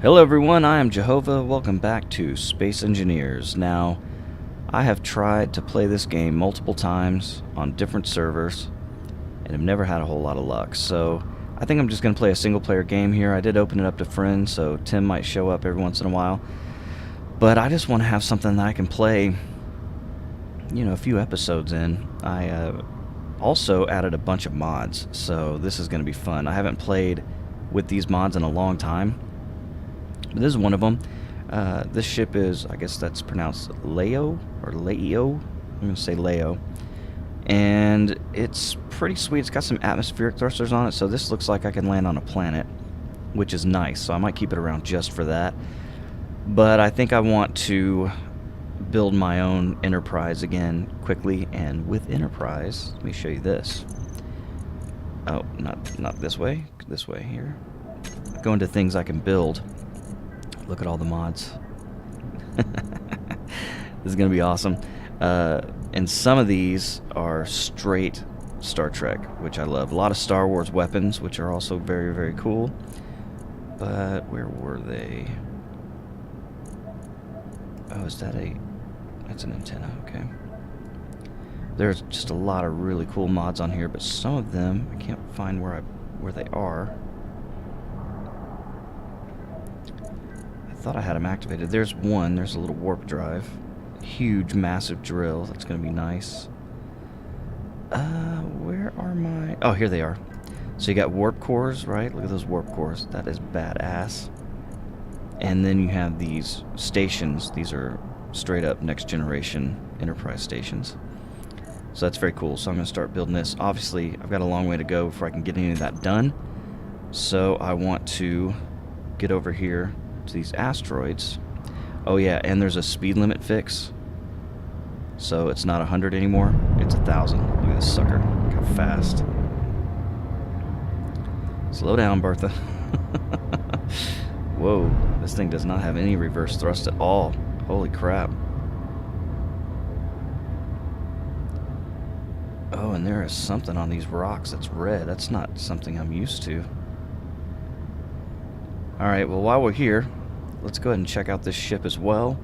Hello everyone, I am JoeHova. Welcome back to Space Engineers. Now, I have tried to play this game multiple times on different servers and have never had a whole lot of luck. So, I think I'm just going to play a single player game here. I did open it up to friends, so Tim might show up every once in a while. But I just want to have something that I can play, you know, a few episodes in. I also added a bunch of mods, so this is going to be fun. I haven't played with these mods in a long time. This is one of them. This ship is, I guess that's pronounced Leo or Leo. I'm going to say Leo. And it's pretty sweet. It's got some atmospheric thrusters on it, so this looks like I can land on a planet, which is nice. So I might keep it around just for that. But I think I want to build my own Enterprise again quickly. And with Enterprise, let me show you this. Oh, not this way. This way here. Go into things I can build. Look at all the mods. This is going to be awesome. And some of these are straight Star Trek, which I love. A lot of Star Wars weapons, which are also very, very cool. But where were they? Oh, is that a... That's an antenna, okay. There's just a lot of really cool mods on here, but some of them, I can't find where they are. Thought I had them activated. There's one. There's a little warp drive. Huge, massive drill. That's going to be nice. Where are my... Oh, here they are. So you got warp cores, right? Look at those warp cores. That is badass. And then you have these stations. These are straight up next generation Enterprise stations. So that's very cool. So I'm going to start building this. Obviously, I've got a long way to go before I can get any of that done. So I want to get over here to these asteroids. Oh yeah, and there's a speed limit fix, so it's not 100 anymore, it's 1,000. Look at this sucker, look how fast. Slow down, Bertha. Whoa, this thing does not have any reverse thrust at all. Holy crap. Oh, and there is something on these rocks that's red. That's not something I'm used to. Alright, well, while we're here, let's go ahead and check out this ship as well.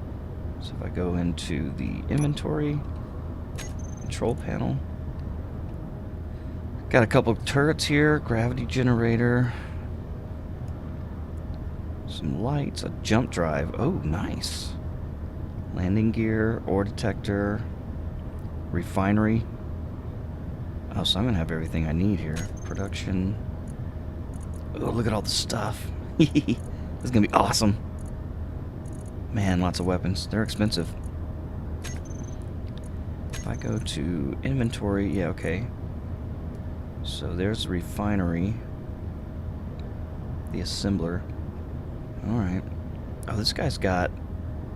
So if I go into the inventory, control panel, got a couple of turrets here, gravity generator, some lights, a jump drive. Oh, nice. Landing gear, ore detector, refinery. Oh, so I'm going to have everything I need here. Production. Oh, look at all the stuff. This is going to be awesome. Man, lots of weapons. They're expensive. If I go to inventory, yeah, okay. So there's the refinery. The assembler. Alright. Oh, this guy's got...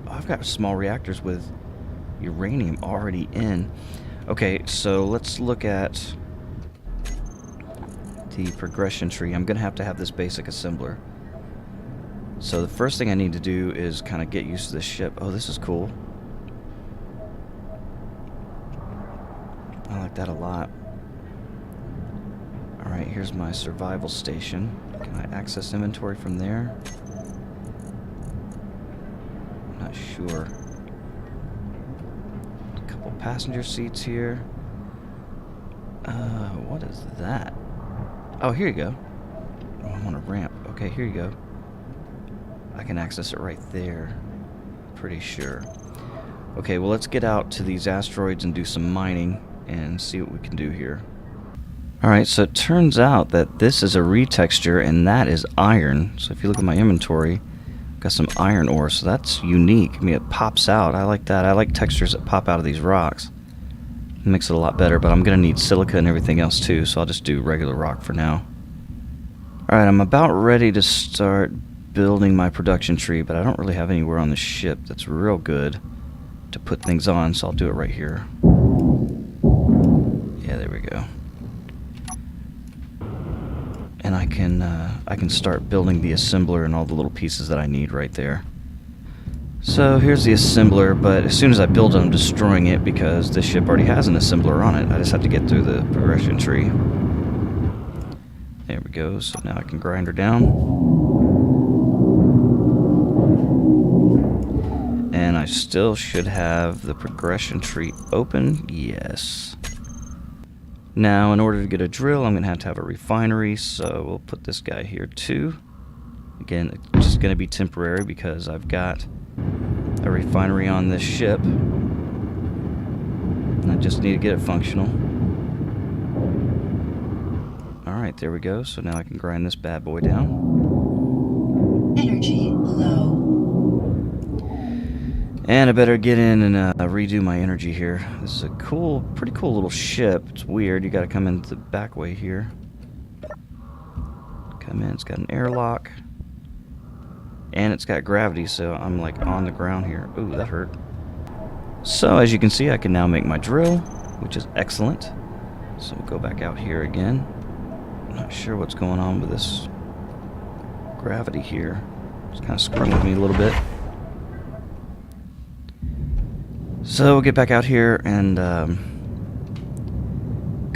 Oh, I've got small reactors with uranium already in. Okay, so let's look at the progression tree. I'm going to have this basic assembler. So the first thing I need to do is kind of get used to this ship. Oh, this is cool. I like that a lot. Alright, here's my survival station. Can I access inventory from there? I'm not sure. A couple passenger seats here. What is that? Oh, here you go. Oh, I'm on a ramp. Okay, here you go. I can access it right there. Pretty sure. Okay, well, let's get out to these asteroids and do some mining and see what we can do here. Alright, so it turns out that this is a retexture and that is iron. So if you look at my inventory, I've got some iron ore, so that's unique. I mean, it pops out. I like that. I like textures that pop out of these rocks. It makes it a lot better, but I'm going to need silica and everything else too, so I'll just do regular rock for now. Alright, I'm about ready to start building my production tree, but I don't really have anywhere on the ship that's real good to put things on, so I'll do it right here. Yeah, there we go. And I can start building the assembler and all the little pieces that I need right there. So here's the assembler, but as soon as I build it, I'm destroying it because this ship already has an assembler on it. I just have to get through the progression tree. There we go, so now I can grind her down. I still should have the progression tree open. Yes. Now, in order to get a drill, I'm going to have a refinery, so we'll put this guy here too. Again, it's just going to be temporary because I've got a refinery on this ship. And I just need to get it functional. Alright, there we go. So now I can grind this bad boy down. Energy low. And I better get in and redo my energy here. This is a pretty cool little ship. It's weird. You gotta come in the back way here. Come in. It's got an airlock. And it's got gravity, so I'm like on the ground here. Ooh, that hurt. So as you can see, I can now make my drill, which is excellent. So we'll go back out here again. Not sure what's going on with this gravity here. It's kind of screwing with me a little bit. So we'll get back out here and got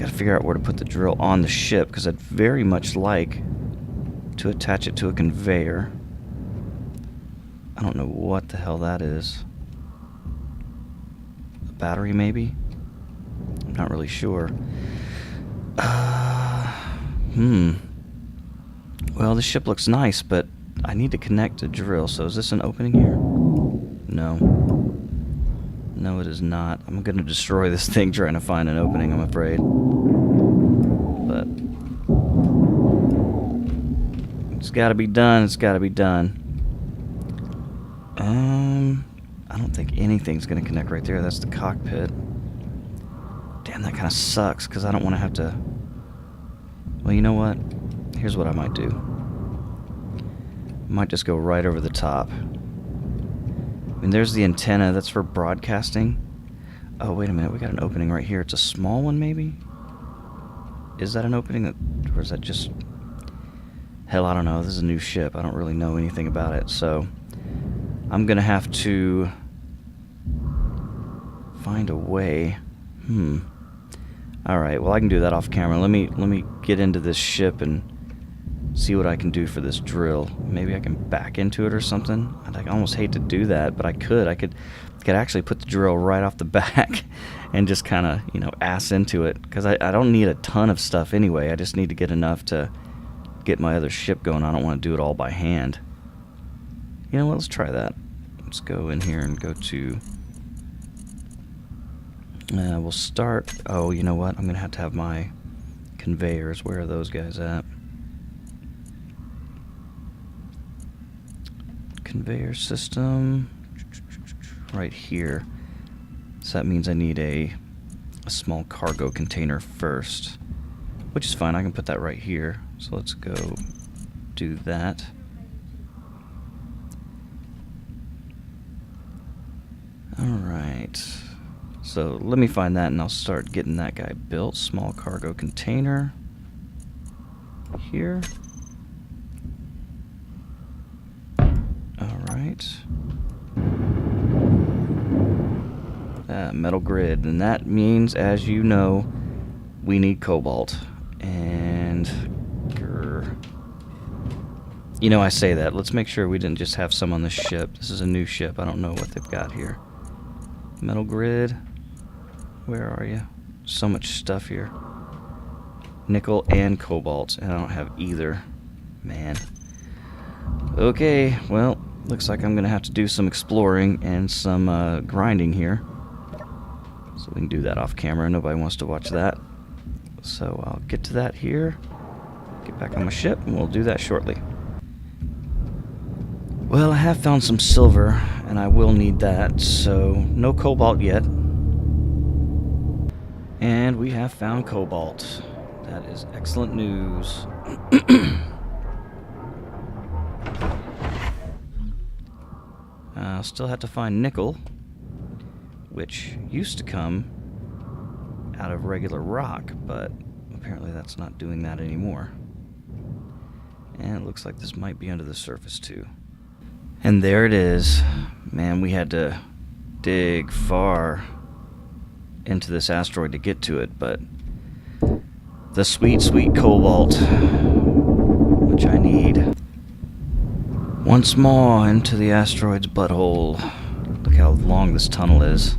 to figure out where to put the drill on the ship, because I'd very much like to attach it to a conveyor. I don't know what the hell that is. A battery, maybe? I'm not really sure. Well, this ship looks nice, but I need to connect a drill. So is this an opening here? No. No, it is not. I'm going to destroy this thing trying to find an opening, I'm afraid. But it's got to be done. It's got to be done. I don't think anything's going to connect right there. That's the cockpit. Damn, that kind of sucks, because I don't want to have to... Well, you know what? Here's what I might do. I might just go right over the top. I mean, there's the antenna. That's for broadcasting. Oh, wait a minute. We got an opening right here. It's a small one, maybe? Is that an opening? Or is that just... Hell, I don't know. This is a new ship. I don't really know anything about it. So, I'm going to have to find a way. Alright, well, I can do that off camera. Let me get into this ship and see what I can do for this drill. Maybe I can back into it or something. I'd almost hate to do that, but I could. I could actually put the drill right off the back and just kind of, ass into it. Because I don't need a ton of stuff anyway. I just need to get enough to get my other ship going. I don't want to do it all by hand. You know what? Let's try that. Let's go in here and go to... we'll start... Oh, you know what? I'm going to have my conveyors. Where are those guys at? Conveyor system. Right here. So that means I need a small cargo container first. Which is fine. I can put that right here. So let's go do that. Alright. So let me find that and I'll start getting that guy built. Small cargo container. Here. Alright. Metal grid. And that means, as you know, we need cobalt. And... I say that. Let's make sure we didn't just have some on this ship. This is a new ship. I don't know what they've got here. Metal grid. Where are you? So much stuff here. Nickel and cobalt. And I don't have either. Man. Okay, well, looks like I'm going to have to do some exploring and some grinding here. So we can do that off camera. Nobody wants to watch that. So I'll get to that here. Get back on my ship and we'll do that shortly. Well, I have found some silver, and I will need that, so no cobalt yet. And we have found cobalt. That is excellent news. I'll still have to find nickel, which used to come out of regular rock, but apparently that's not doing that anymore. And it looks like this might be under the surface too. And there it is. Man, we had to dig far into this asteroid to get to it, but the sweet, sweet cobalt, which I need. Once more into the asteroid's butthole. Look how long this tunnel is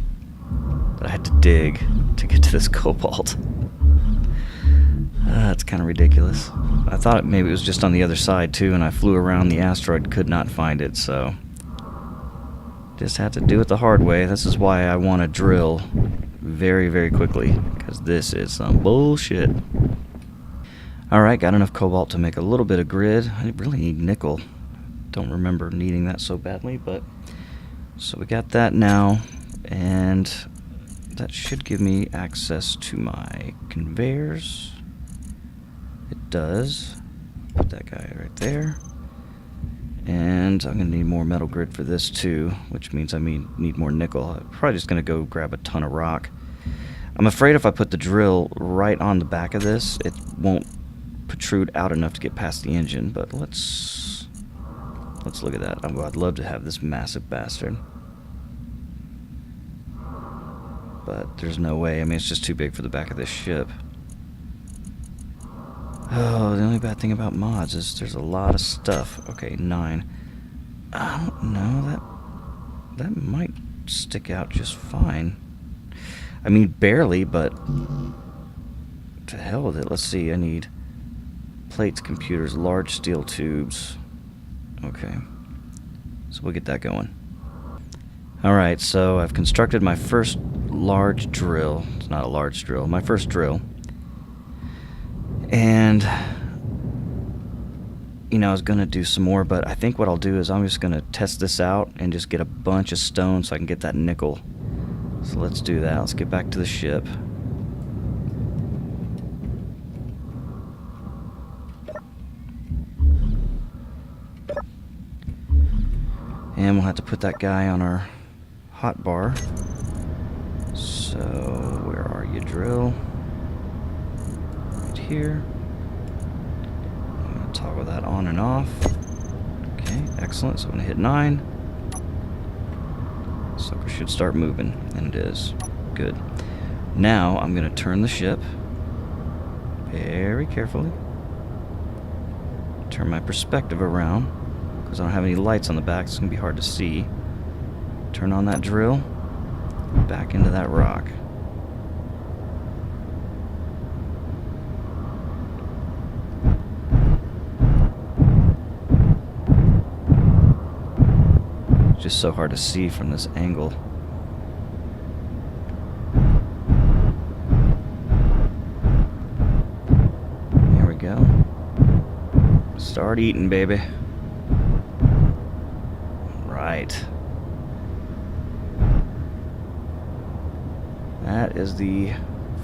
that I had to dig to get to this cobalt. That's kind of ridiculous. I thought maybe it was just on the other side too, and I flew around the asteroid, could not find it, so just had to do it the hard way. This is why I want to drill very, very quickly, because this is some bullshit. Alright, got enough cobalt to make a little bit of grid. I really need nickel. Don't remember needing that so badly, but so we got that now, and that should give me access to my conveyors. It does. Put that guy right there. And I'm going to need more metal grid for this too, which means I need more nickel. I'm probably just going to go grab a ton of rock. I'm afraid if I put the drill right on the back of this, it won't protrude out enough to get past the engine, but let's look at that. I'd love to have this massive bastard. But there's no way. I mean, it's just too big for the back of this ship. Oh, the only bad thing about mods is there's a lot of stuff. Okay, 9. I don't know, that might stick out just fine. I mean, barely, but to hell with it. Let's see, I need plates, computers, large steel tubes. Okay, so we'll get that going. Alright, so I've constructed my first large drill. It's not a large drill, my first drill. And, you know, I was going to do some more, but I think what I'll do is I'm just going to test this out and just get a bunch of stone so I can get that nickel. So let's do that. Let's get back to the ship. And we'll have to put that guy on our hotbar. So, where are you, drill? Right here. I'm going to toggle that on and off. Okay, excellent. So I'm going to hit 9. Sucker should start moving, and it is. Good. Now I'm going to turn the ship very carefully. Turn my perspective around, because I don't have any lights on the back, so it's going to be hard to see. Turn on that drill, back into that rock. It's just so hard to see from this angle. There we go. Start eating, baby. Right. That is the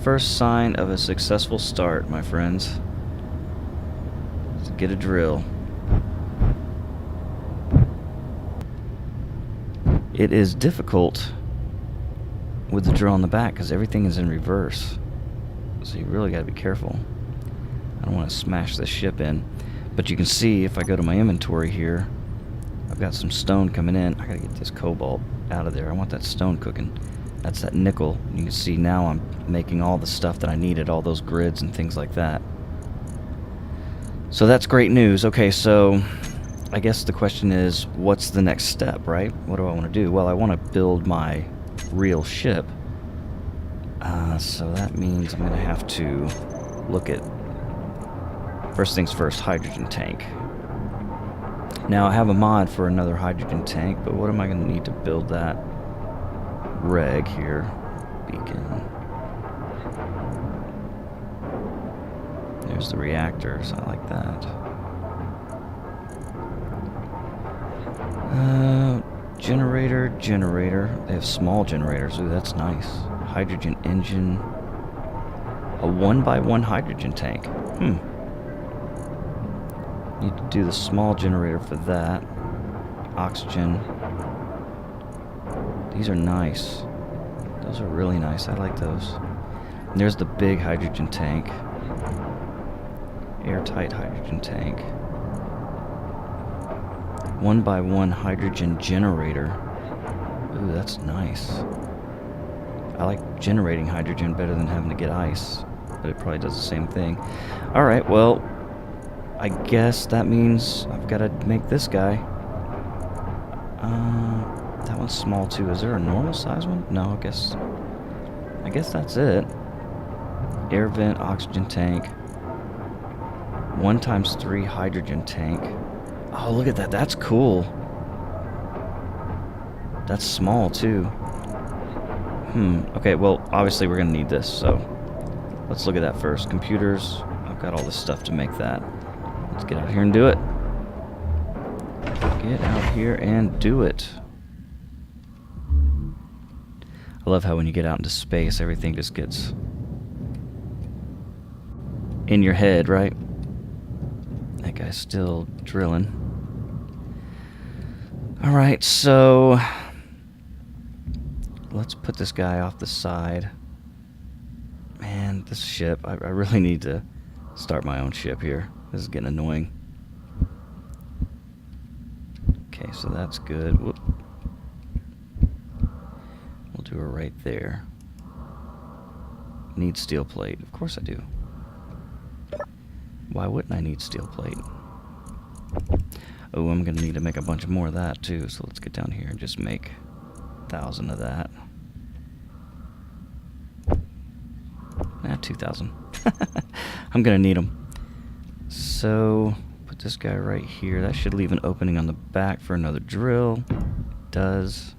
first sign of a successful start, my friends. Let's get a drill. It is difficult with the drill on the back because everything is in reverse. So you really got to be careful. I don't want to smash this ship in. But you can see if I go to my inventory here, I've got some stone coming in. I gotta get this cobalt out of there. I want that stone cooking. That's that nickel. You can see now I'm making all the stuff that I needed, all those grids and things like that. So that's great news. Okay, so I guess the question is, what's the next step, right? What do I want to do? Well, I want to build my real ship. So that means I'm going to have to look at, first things first, hydrogen tank. Now, I have a mod for another hydrogen tank, but what am I going to need to build that? Reg here. Beacon. There's the reactors. I like that. Generator. They have small generators. Ooh, that's nice. Hydrogen engine. A 1x1 hydrogen tank. Need to do the small generator for that. Oxygen. These are nice. Those are really nice. I like those. And there's the big hydrogen tank. Airtight hydrogen tank. 1x1 hydrogen generator. Ooh, that's nice. I like generating hydrogen better than having to get ice, but it probably does the same thing. Alright, well, I guess that means I've got to make this guy. That one's small too. Is there a normal size one? No, I guess that's it. Air vent, oxygen tank. 1x3 hydrogen tank. Oh, look at that. That's cool. That's small too. Okay, well, obviously we're gonna need this, so let's look at that first. Computers. I've got all this stuff to make that. Let's get out here and do it. Get out here and do it. I love how when you get out into space, everything just gets in your head, right? That guy's still drilling. Alright, so let's put this guy off the side. Man, this ship, I really need to start my own ship here. This is getting annoying. Okay, so that's good. Whoop. We'll do her right there. Need steel plate. Of course I do. Why wouldn't I need steel plate? Oh, I'm going to need to make a bunch more of that too, so let's get down here and just make 1,000 of that. Nah, 2,000. I'm going to need them. So, put this guy right here. That should leave an opening on the back for another drill. Does.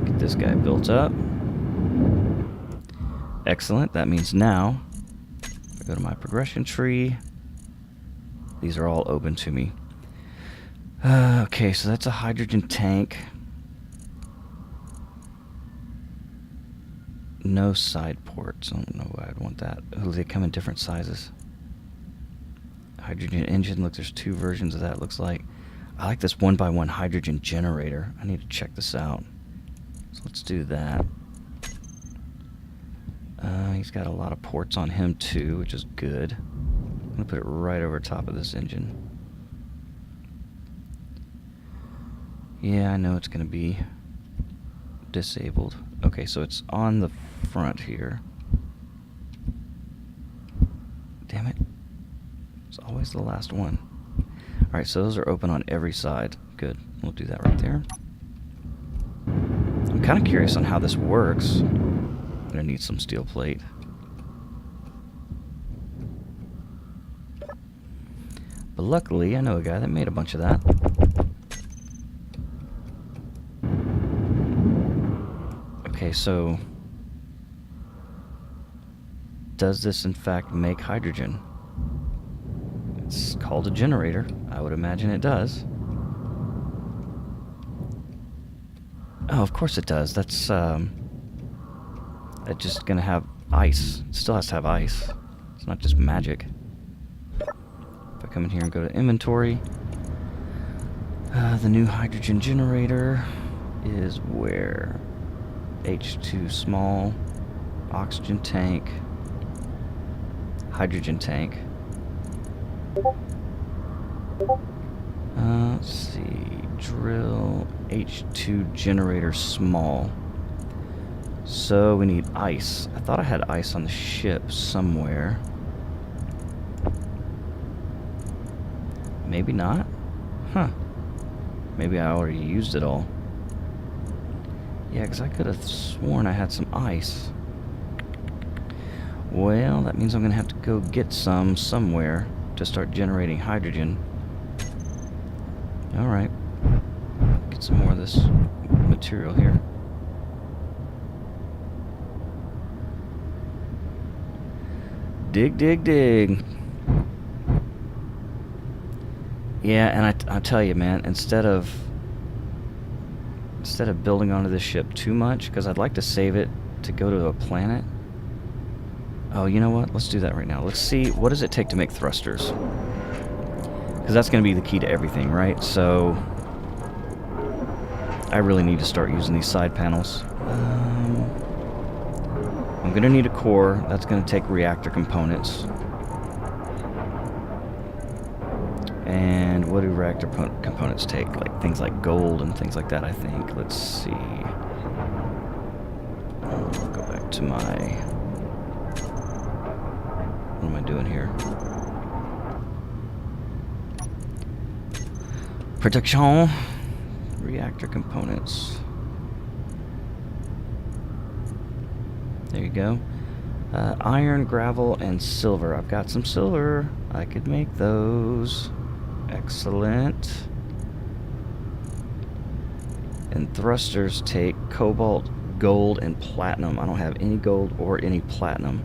Get this guy built up. Excellent. That means now, if I go to my progression tree, these are all open to me. Okay, so that's a hydrogen tank. No side ports. I don't know why I'd want that. Oh, they come in different sizes. Hydrogen engine. Look, there's 2 versions of that, looks like. I like this 1x1 hydrogen generator. I need to check this out. So let's do that. He's got a lot of ports on him too, which is good. I'm going to put it right over top of this engine. Yeah, I know it's going to be disabled. Okay, so it's on the front here. Damn it. It's always the last one. Alright, so those are open on every side. Good. We'll do that right there. I'm kind of curious on how this works. I'm going to need some steel plate. But luckily, I know a guy that made a bunch of that. Okay, so does this in fact make hydrogen? It's called a generator. I would imagine it does. Oh, of course it does. That's just gonna have ice. It still has to have ice. It's not just magic. If I come in here and go to inventory, the new hydrogen generator is where? H2 small, oxygen tank, hydrogen tank. Let's see, drill, H2 generator small. So we need ice. I thought I had ice on the ship somewhere. Maybe not? Huh. Maybe I already used it all. Yeah, because I could have sworn I had some ice. Well, that means I'm going to have to go get some somewhere to start generating hydrogen. Alright. Get some more of this material here. Dig, dig, dig. Yeah, and I tell you, man, instead of building onto this ship too much, because I'd like to save it to go to a planet. Oh, you know what? Let's do that right now. Let's see, what does it take to make thrusters? Because that's going to be the key to everything, right? So I really need to start using these side panels. I'm going to need a core. That's going to take reactor components. And what do reactor components take? Like things like gold and things like that, I think. Let's see. I'll go back to my... What am I doing here? Protection. Reactor components. There you go. Iron, gravel, and silver. I've got some silver. I could make those. Excellent. And thrusters take cobalt, gold, and platinum. I don't have any gold or any platinum.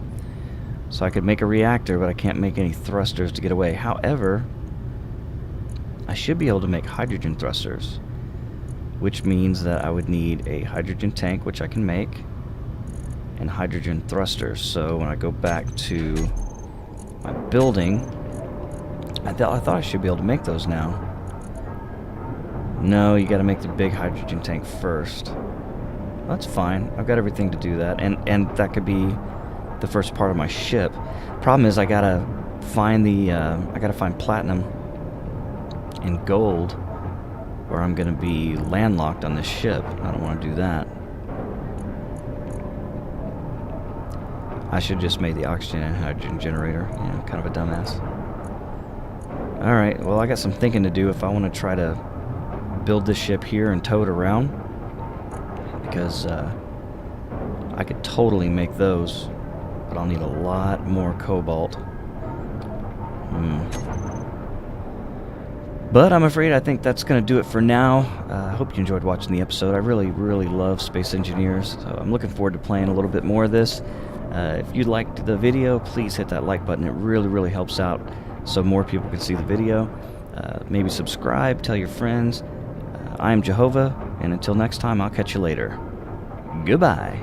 So I could make a reactor, but I can't make any thrusters to get away. However, I should be able to make hydrogen thrusters, which means that I would need a hydrogen tank, which I can make, and hydrogen thrusters. So when I go back to my building, I thought I should be able to make those now. No, you got to make the big hydrogen tank first. That's fine. I've got everything to do that, and that could be the first part of my ship. Problem is, I gotta find platinum and gold, or I'm gonna be landlocked on this ship. I don't want to do that. I should just made the oxygen and hydrogen generator. Yeah, kind of a dumbass. Alright, well, I got some thinking to do if I want to try to build this ship here and tow it around, because I could totally make those, but I'll need a lot more cobalt. But I'm afraid I think that's going to do it for now. I hope you enjoyed watching the episode. I really, really love Space Engineers, so I'm looking forward to playing a little bit more of this. If you liked the video, please hit that like button. It really, really helps out so more people can see the video. Maybe subscribe, tell your friends. I am JoeHova, and until next time, I'll catch you later. Goodbye.